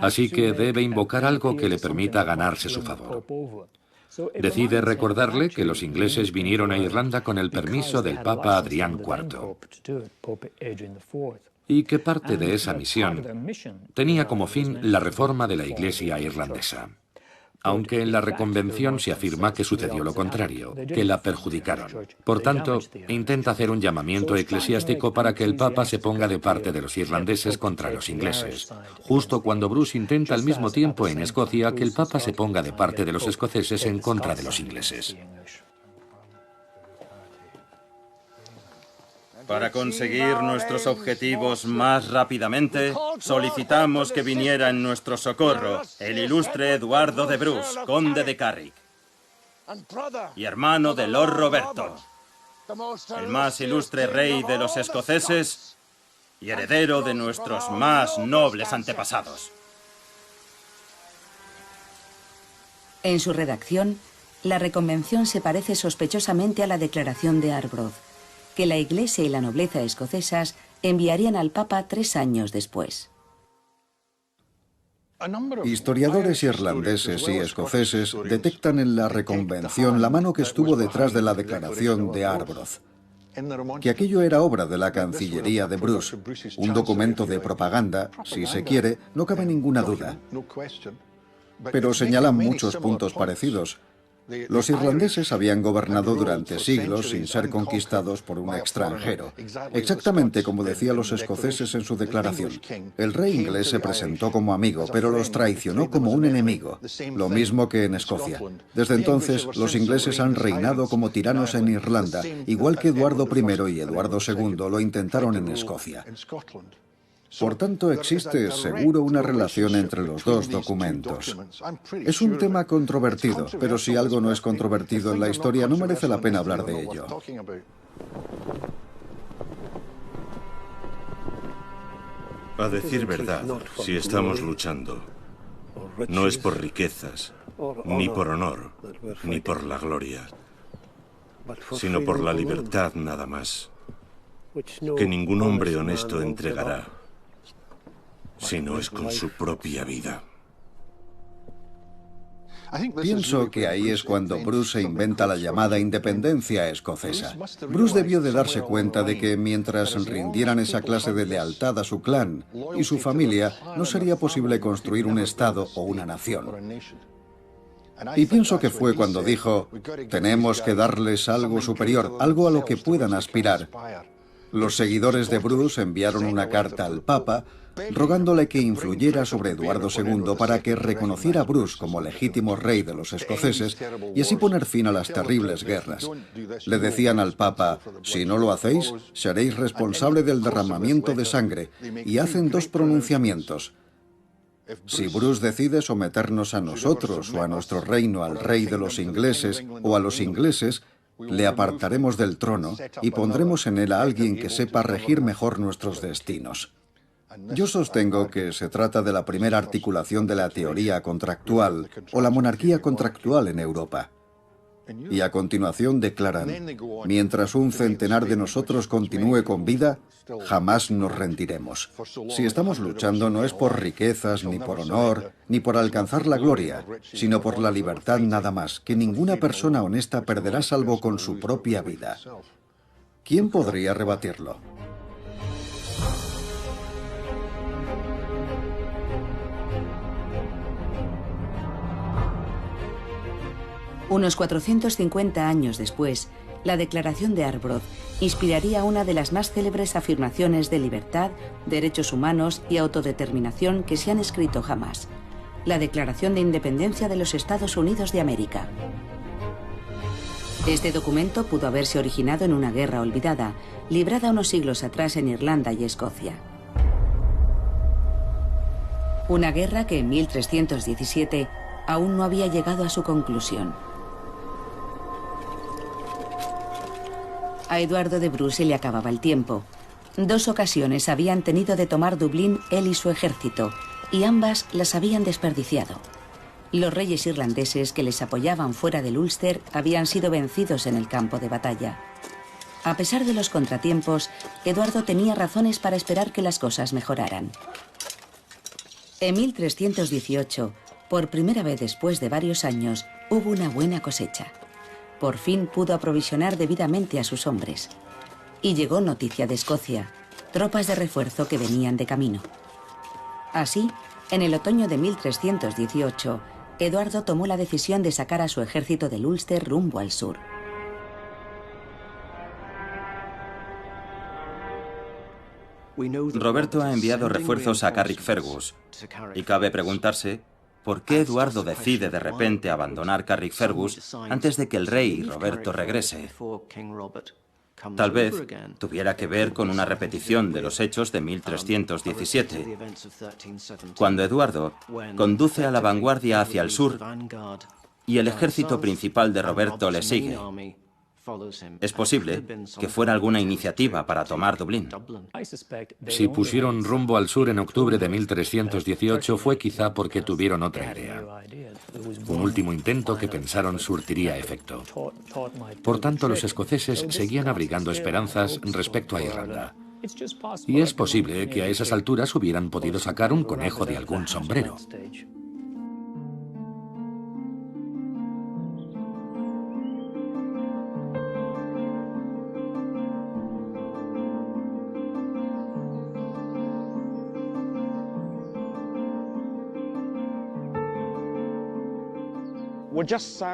Así que debe invocar algo que le permita ganarse su favor. Decide recordarle que los ingleses vinieron a Irlanda con el permiso del Papa Adrián IV y que parte de esa misión tenía como fin la reforma de la Iglesia irlandesa. Aunque en la reconvención se afirma que sucedió lo contrario, que la perjudicaron. Por tanto, intenta hacer un llamamiento eclesiástico para que el Papa se ponga de parte de los irlandeses contra los ingleses, justo cuando Bruce intenta al mismo tiempo en Escocia que el Papa se ponga de parte de los escoceses en contra de los ingleses. Para conseguir nuestros objetivos más rápidamente, solicitamos que viniera en nuestro socorro el ilustre Eduardo de Bruce, conde de Carrick, y hermano de Lord Roberto, el más ilustre rey de los escoceses y heredero de nuestros más nobles antepasados. En su redacción, la reconvención se parece sospechosamente a la declaración de Arbroath, que la Iglesia y la nobleza escocesas enviarían al Papa 3 años después. Historiadores irlandeses y escoceses detectan en la reconvención la mano que estuvo detrás de la declaración de Arbroath. Que aquello era obra de la Cancillería de Bruce, un documento de propaganda, si se quiere, no cabe ninguna duda. Pero señalan muchos puntos parecidos. Los irlandeses habían gobernado durante siglos sin ser conquistados por un extranjero. Exactamente como decían los escoceses en su declaración. El rey inglés se presentó como amigo, pero los traicionó como un enemigo. Lo mismo que en Escocia. Desde entonces, los ingleses han reinado como tiranos en Irlanda, igual que Eduardo I y Eduardo II lo intentaron en Escocia. Por tanto, existe seguro una relación entre los dos documentos. Es un tema controvertido, pero si algo no es controvertido en la historia, no merece la pena hablar de ello. A decir verdad, si estamos luchando, no es por riquezas, ni por honor, ni por la gloria, sino por la libertad nada más, que ningún hombre honesto entregará, si no es con su propia vida. Pienso que ahí es cuando Bruce se inventa la llamada independencia escocesa. Bruce debió de darse cuenta de que mientras rindieran esa clase de lealtad a su clan y su familia, no sería posible construir un estado o una nación. Y pienso que fue cuando dijo, tenemos que darles algo superior, algo a lo que puedan aspirar. Los seguidores de Bruce enviaron una carta al Papa rogándole que influyera sobre Eduardo II para que reconociera a Bruce como legítimo rey de los escoceses y así poner fin a las terribles guerras. Le decían al Papa, si no lo hacéis, seréis responsable del derramamiento de sangre, y hacen dos pronunciamientos. Si Bruce decide someternos a nosotros o a nuestro reino al rey de los ingleses o a los ingleses, le apartaremos del trono y pondremos en él a alguien que sepa regir mejor nuestros destinos. Yo sostengo que se trata de la primera articulación de la teoría contractual o la monarquía contractual en Europa. Y a continuación declaran, mientras un centenar de nosotros continúe con vida, jamás nos rendiremos. Si estamos luchando no es por riquezas, ni por honor, ni por alcanzar la gloria, sino por la libertad nada más, que ninguna persona honesta perderá salvo con su propia vida. ¿Quién podría rebatirlo? Unos 450 años después, la Declaración de Arbroath inspiraría una de las más célebres afirmaciones de libertad, derechos humanos y autodeterminación que se han escrito jamás. La Declaración de Independencia de los Estados Unidos de América. Este documento pudo haberse originado en una guerra olvidada, librada unos siglos atrás en Irlanda y Escocia. Una guerra que en 1317 aún no había llegado a su conclusión. A Eduardo de Bruce se le acababa el tiempo. 2 ocasiones habían tenido de tomar Dublín él y su ejército, y ambas las habían desperdiciado. Los reyes irlandeses que les apoyaban fuera del Ulster habían sido vencidos en el campo de batalla. A pesar de los contratiempos, Eduardo tenía razones para esperar que las cosas mejoraran. En 1318, por primera vez después de varios años, hubo una buena cosecha. Por fin pudo aprovisionar debidamente a sus hombres. Y llegó noticia de Escocia, tropas de refuerzo que venían de camino. Así, en el otoño de 1318, Eduardo tomó la decisión de sacar a su ejército del Ulster rumbo al sur. Roberto ha enviado refuerzos a Carrickfergus, y cabe preguntarse ¿por qué Eduardo decide de repente abandonar Carrickfergus antes de que el rey Roberto regrese? Tal vez tuviera que ver con una repetición de los hechos de 1317, cuando Eduardo conduce a la vanguardia hacia el sur y el ejército principal de Roberto le sigue. Es posible que fuera alguna iniciativa para tomar Dublín. Si pusieron rumbo al sur en octubre de 1318 fue quizá porque tuvieron otra idea. Un último intento que pensaron surtiría efecto. Por tanto, los escoceses seguían abrigando esperanzas respecto a Irlanda. Y es posible que a esas alturas hubieran podido sacar un conejo de algún sombrero.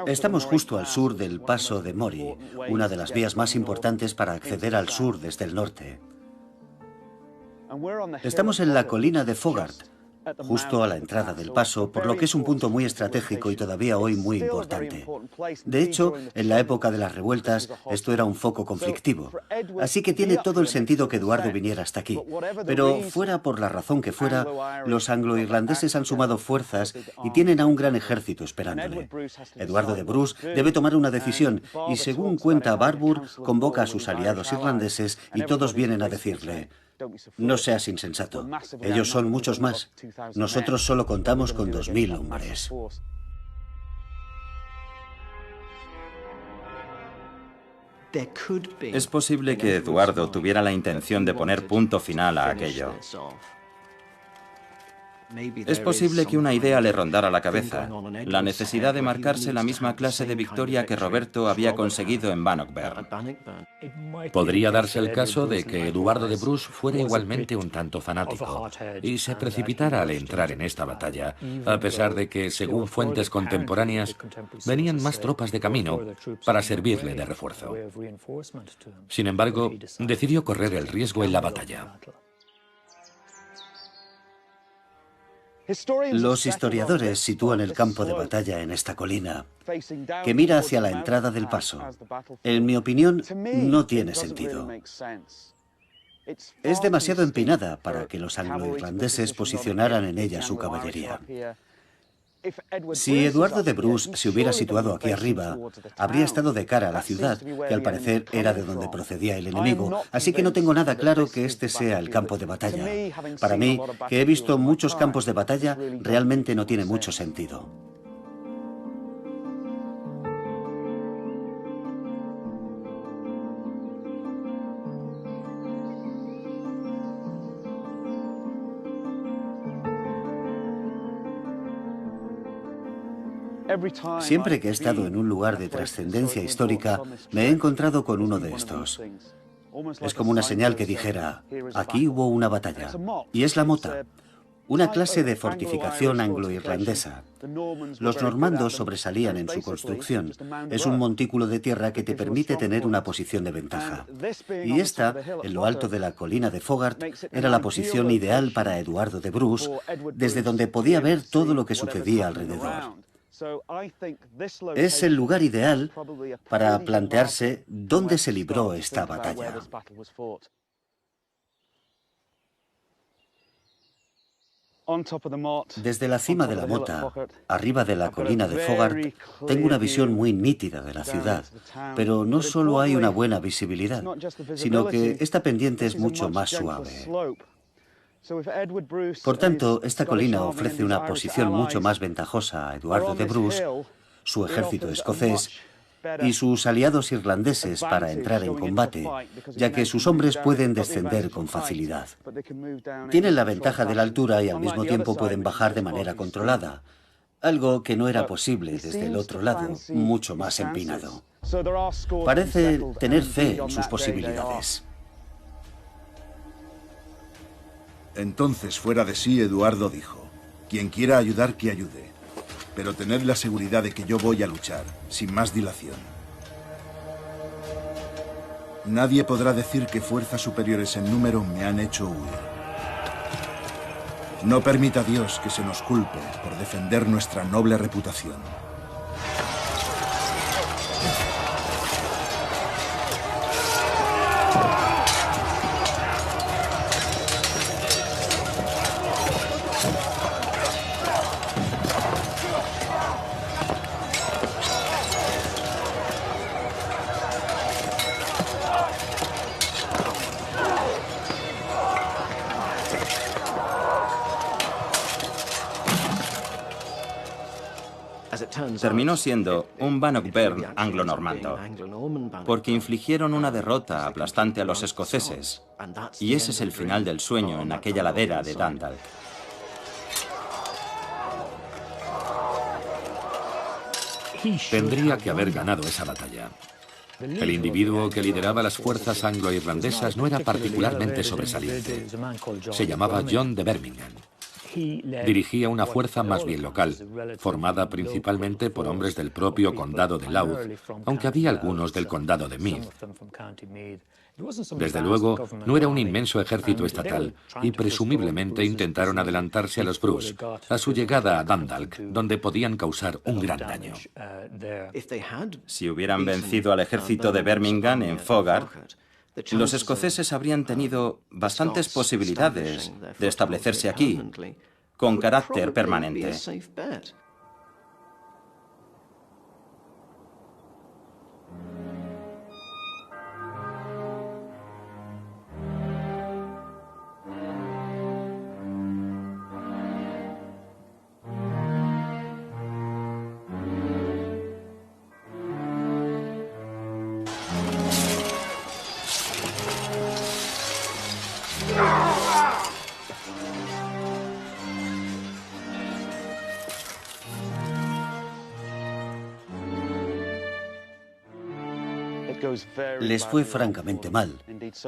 Estamos justo al sur del Paso de Mori, una de las vías más importantes para acceder al sur desde el norte. Estamos en la colina de Fogart, justo a la entrada del paso, por lo que es un punto muy estratégico y todavía hoy muy importante. De hecho, en la época de las revueltas, esto era un foco conflictivo. Así que tiene todo el sentido que Eduardo viniera hasta aquí. Pero fuera por la razón que fuera, los anglo-irlandeses han sumado fuerzas y tienen a un gran ejército esperándole. Eduardo de Bruce debe tomar una decisión y, según cuenta Barbour, convoca a sus aliados irlandeses y todos vienen a decirle: no seas insensato. Ellos son muchos más. Nosotros solo contamos con 2000 hombres. Es posible que Eduardo tuviera la intención de poner punto final a aquello. Es posible que una idea le rondara la cabeza, la necesidad de marcarse la misma clase de victoria que Roberto había conseguido en Bannockburn. Podría darse el caso de que Eduardo de Bruce fuera igualmente un tanto fanático y se precipitara al entrar en esta batalla, a pesar de que, según fuentes contemporáneas, venían más tropas de camino para servirle de refuerzo. Sin embargo, decidió correr el riesgo en la batalla. Los historiadores sitúan el campo de batalla en esta colina, que mira hacia la entrada del paso. En mi opinión, no tiene sentido. Es demasiado empinada para que los anglo-irlandeses posicionaran en ella su caballería. Si Eduardo de Bruce se hubiera situado aquí arriba, habría estado de cara a la ciudad, que al parecer era de donde procedía el enemigo, así que no tengo nada claro que este sea el campo de batalla. Para mí, que he visto muchos campos de batalla, realmente no tiene mucho sentido. Siempre que he estado en un lugar de trascendencia histórica, me he encontrado con uno de estos. Es como una señal que dijera: aquí hubo una batalla. Y es la mota, una clase de fortificación anglo-irlandesa. Los normandos sobresalían en su construcción. Es un montículo de tierra que te permite tener una posición de ventaja. Y esta, en lo alto de la colina de Fogart, era la posición ideal para Eduardo de Bruce, desde donde podía ver todo lo que sucedía alrededor. Es el lugar ideal para plantearse dónde se libró esta batalla. Desde la cima de la mota, arriba de la colina de Fogart, tengo una visión muy nítida de la ciudad, pero no solo hay una buena visibilidad, sino que esta pendiente es mucho más suave. Por tanto, esta colina ofrece una posición mucho más ventajosa a Eduardo de Bruce, su ejército escocés y sus aliados irlandeses para entrar en combate, ya que sus hombres pueden descender con facilidad. Tienen la ventaja de la altura y al mismo tiempo pueden bajar de manera controlada, algo que no era posible desde el otro lado, mucho más empinado. Parece tener fe en sus posibilidades. Entonces, fuera de sí, Eduardo dijo: quien quiera ayudar, que ayude. Pero tened la seguridad de que yo voy a luchar, sin más dilación. Nadie podrá decir que fuerzas superiores en número me han hecho huir. No permita Dios que se nos culpe por defender nuestra noble reputación. terminó siendo un Bannockburn anglo-normando, porque infligieron una derrota aplastante a los escoceses, y ese es el final del sueño en aquella ladera de Dundalk. Tendría que haber ganado esa batalla. El individuo que lideraba las fuerzas anglo-irlandesas no era particularmente sobresaliente. Se llamaba John de Bermingham. Dirigía una fuerza más bien local, formada principalmente por hombres del propio condado de Louth, aunque había algunos del condado de Meath. Desde luego, no era un inmenso ejército estatal, y presumiblemente intentaron adelantarse a los Bruce, a su llegada a Dundalk, donde podían causar un gran daño. Si hubieran vencido al ejército de Birmingham en Fogard, los escoceses habrían tenido bastantes posibilidades de establecerse aquí, con carácter permanente. Les fue francamente mal,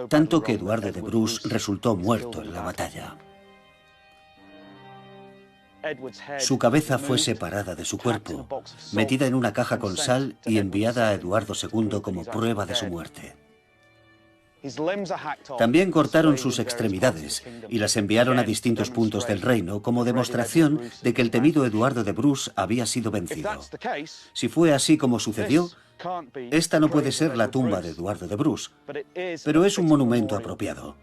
tanto que Eduardo de Bruce resultó muerto en la batalla. Su cabeza fue separada de su cuerpo, metida en una caja con sal y enviada a Eduardo II como prueba de su muerte. También cortaron sus extremidades y las enviaron a distintos puntos del reino como demostración de que el temido Eduardo de Bruce había sido vencido. Si fue así como sucedió, esta no puede ser la tumba de Eduardo de Bruce, pero es un monumento apropiado.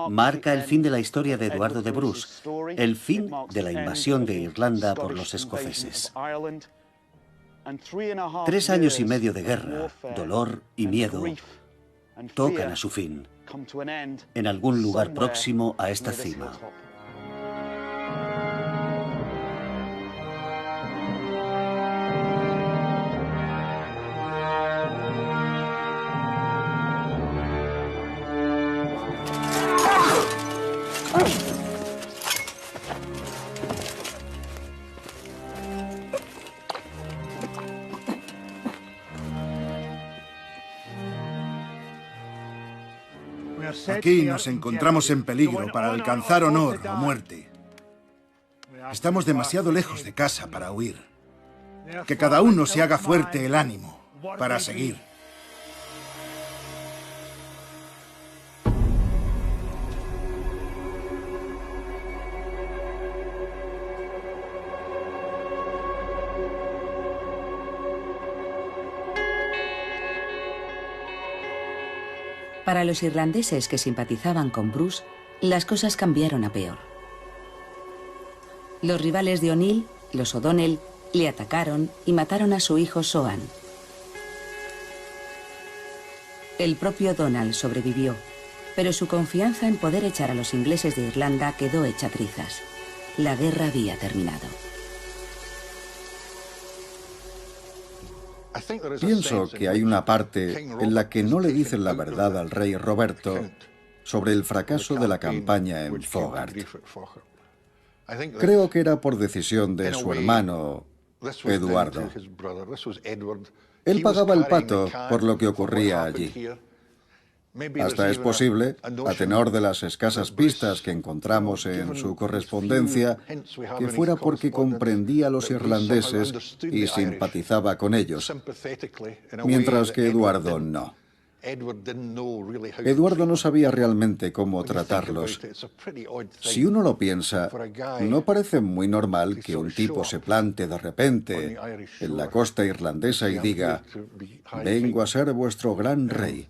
Marca el fin de la historia de Eduardo de Bruce, el fin de la invasión de Irlanda por los escoceses. 3 años y medio de guerra, dolor y miedo tocan a su fin, en algún lugar próximo a esta cima. Aquí nos encontramos en peligro para alcanzar honor o muerte. Estamos demasiado lejos de casa para huir. Que cada uno se haga fuerte el ánimo para seguir. Para los irlandeses que simpatizaban con Bruce, las cosas cambiaron a peor. Los rivales de O'Neill, los O'Donnell, le atacaron y mataron a su hijo Soan. El propio Donald sobrevivió, pero su confianza en poder echar a los ingleses de Irlanda quedó hecha trizas. La guerra había terminado. Pienso que hay una parte en la que no le dicen la verdad al rey Roberto sobre el fracaso de la campaña en Fogard. Creo que era por decisión de su hermano, Eduardo. Él pagaba el pato por lo que ocurría allí. Hasta es posible, a tenor de las escasas pistas que encontramos en su correspondencia, que fuera porque comprendía a los irlandeses y simpatizaba con ellos, mientras que Eduardo no. Eduardo no sabía realmente cómo tratarlos. Si uno lo piensa, no parece muy normal que un tipo se plante de repente en la costa irlandesa y diga: «Vengo a ser vuestro gran rey».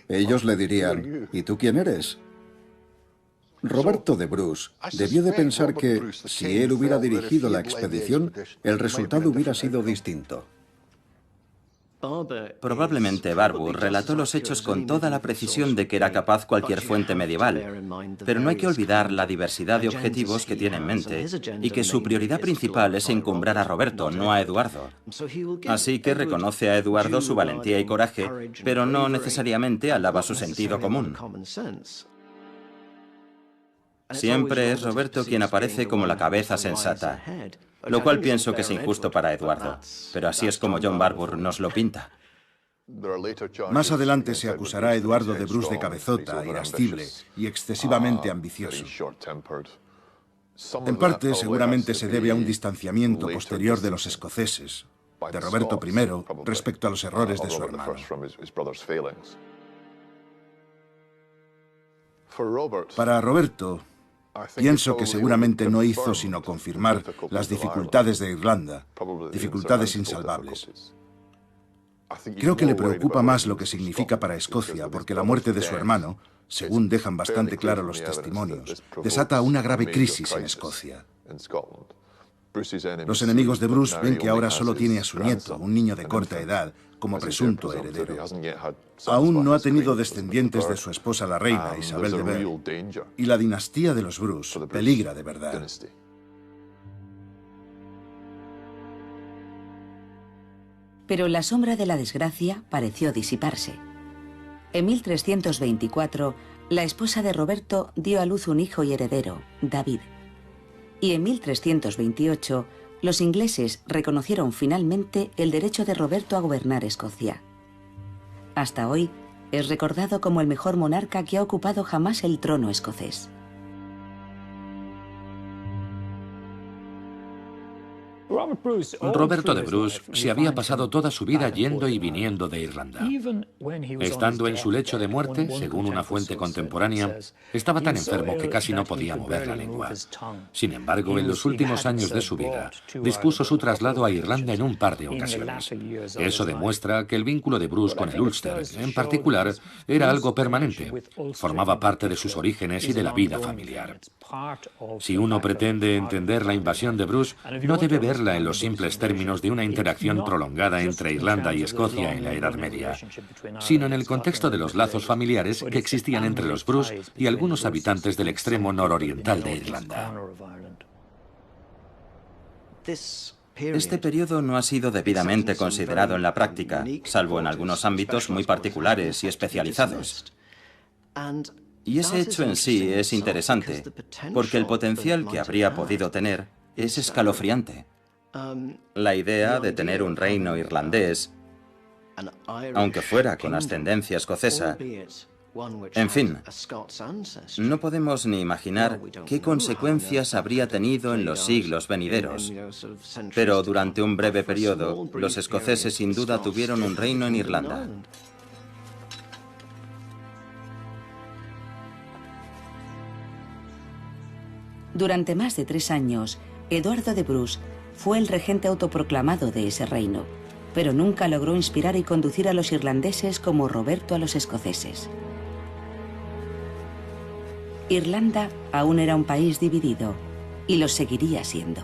Ellos le dirían: «¿Y tú quién eres?». Roberto de Bruce debió de pensar que, si él hubiera dirigido la expedición, el resultado hubiera sido distinto. Probablemente Barbour relató los hechos con toda la precisión de que era capaz cualquier fuente medieval, pero no hay que olvidar la diversidad de objetivos que tiene en mente y que su prioridad principal es encumbrar a Roberto, no a Eduardo. Así que reconoce a Eduardo su valentía y coraje, pero no necesariamente alaba su sentido común. Siempre es Roberto quien aparece como la cabeza sensata, lo cual pienso que es injusto para Eduardo, pero así es como John Barbour nos lo pinta. Más adelante se acusará a Eduardo de Bruce de cabezota, irascible y excesivamente ambicioso. En parte, seguramente se debe a un distanciamiento posterior de los escoceses, de Roberto I, respecto a los errores de su hermano. Para Roberto, pienso que seguramente no hizo sino confirmar las dificultades de Irlanda, dificultades insalvables. Creo que le preocupa más lo que significa para Escocia, porque la muerte de su hermano, según dejan bastante claro los testimonios, desata una grave crisis en Escocia. Los enemigos de Bruce ven que ahora solo tiene a su nieto, un niño de corta edad, como presunto heredero. Aún no ha tenido descendientes de su esposa la reina, Isabel de Bel, y la dinastía de los Bruce peligra de verdad. Pero la sombra de la desgracia pareció disiparse. En 1324, la esposa de Roberto dio a luz un hijo y heredero, David. Y en 1328, los ingleses reconocieron finalmente el derecho de Roberto a gobernar Escocia. Hasta hoy, es recordado como el mejor monarca que ha ocupado jamás el trono escocés. Roberto de Bruce se había pasado toda su vida yendo y viniendo de Irlanda. Estando en su lecho de muerte, según una fuente contemporánea, estaba tan enfermo que casi no podía mover la lengua. Sin embargo, en los últimos años de su vida, dispuso su traslado a Irlanda en un par de ocasiones. Eso demuestra que el vínculo de Bruce con el Ulster, en particular, era algo permanente. Formaba parte de sus orígenes y de la vida familiar. Si uno pretende entender la invasión de Bruce, no debe verla en los simples términos de una interacción prolongada entre Irlanda y Escocia en la Edad Media, sino en el contexto de los lazos familiares que existían entre los Bruce y algunos habitantes del extremo nororiental de Irlanda. Este periodo no ha sido debidamente considerado en la práctica, salvo en algunos ámbitos muy particulares y especializados. Y ese hecho en sí es interesante, porque el potencial que habría podido tener es escalofriante. La idea de tener un reino irlandés, aunque fuera con ascendencia escocesa, en fin, no podemos ni imaginar qué consecuencias habría tenido en los siglos venideros. Pero durante un breve periodo, los escoceses sin duda tuvieron un reino en Irlanda. Durante más de 3 años, Eduardo de Bruce fue el regente autoproclamado de ese reino, pero nunca logró inspirar y conducir a los irlandeses como Roberto a los escoceses. Irlanda aún era un país dividido, y lo seguiría siendo.